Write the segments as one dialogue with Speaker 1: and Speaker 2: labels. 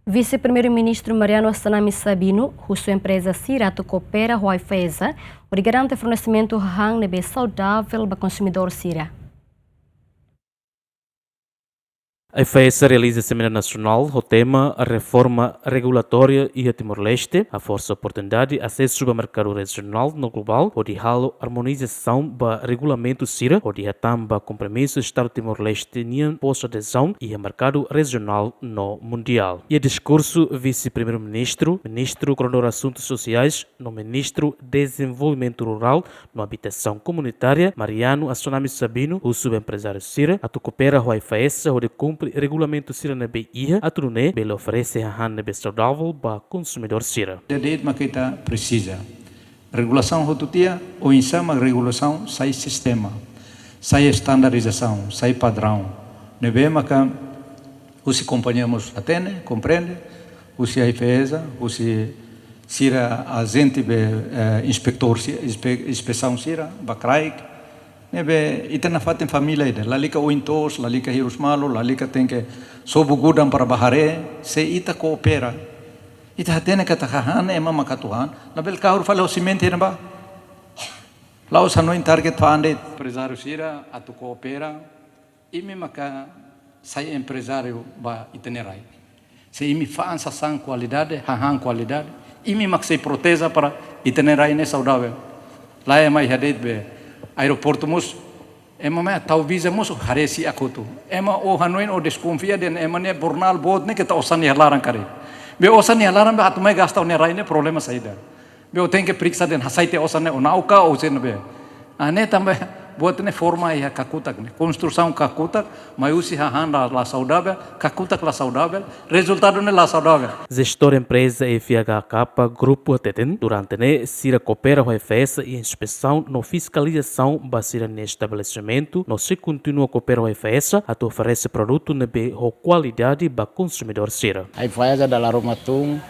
Speaker 1: Vice-Primeiro-Ministro Mariano Assanami Sabino, sua empresa Cirato coopera com a IFESA, o garante fornecimento de saudável para o consumidor Cira.
Speaker 2: A IFESA realiza Semana Nacional, o tema a reforma regulatória e a Timor-Leste, a força oportunidade, acesso ao mercado regional no global, o de harmonização do regulamento CIRA, o de tamba compromisso Estado Timor-Leste em pós-adesão e a mercado regional no mundial. E a discurso vice-primeiro-ministro, ministro coordenador assuntos sociais, no ministro desenvolvimento rural, no habitação comunitária, Mariano Assanami Sabino, o subempresário CIRA, a coopera com a IFESA, o de cumpre regulamento CIRA na BIA, a turné, ele oferece a hanne saudável para consumidor CIRA.
Speaker 3: Jadi kita precisa regulação rotutia ou insama regulação sai sistema, sai estandarização, sai padrão. Nebe maka usi companhamos atene, compreende, usi a IFESA, usi CIRA agente be inspector inspeção CIRA, bakraik. Nebe ita na fatin família ida, lalika uintos, lalika hirus malo, lalika tem que sobo gudang para bahare, se ita coopera. Ita hatene katakahana ema makatuhan, nabel kahur fala o simenti na ba? Lao sanoin target fande empresário Cira atu coopera, imi maka sai empresário ba itinerai. Se imi faan sasang qualidade, hahang qualidade, imi maksai proteza para itinerai ne saudável. Lá é mais hadet be aeroporto mus ema me talvez mus haresi akutu ema o hanoin o desconfia den ema ne bornal bod ne que ta osan ya larang kare be osan ya larang be atmai gasta ne rai ne problema saida be o tem que priksa den hasaite osan ne onauka o sen be ane também buat ne forma ya kakutak ne construção kakutak maiusi hahanda la saudável kakutak la saudável resultado ne la saudável.
Speaker 2: Gestor empresa FHK Grupo Ateten durante ne Cira coopera com a IFESA e inspeção no fiscalização basira ne estabelecimento no se continua coopera com a IFESA a oferece produto ne be ho qualidade ba consumidor Cira.
Speaker 4: A IFESA dalla Roma tung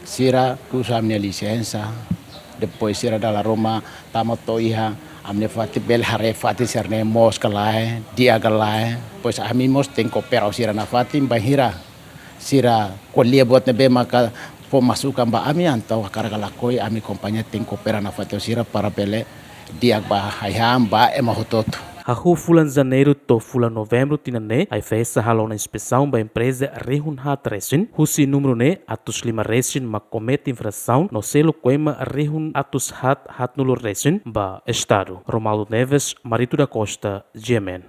Speaker 4: Cira usa minha licença depois Cira dalla Roma tamato iha amne fati bel hare fati serne mos kalai dia kalai pois ami mos tem coopera Cira na fati bahira Cira kolia buat nebe maka pemasukan ba ami antau karagalakoi ami kompanya tem coopera na fati Cira para bele dia ba hayam ba emahototo.
Speaker 2: A fulan janeiro to fulan novembro tinane a IFESA halou na inspeção da empresa Rehun-hat Resin, husi número ne atus 5 resin ma comete infração no selo coima Rehun atus hat nulo resin ba estado. Romaldo Neves, Marito da Costa, GMN.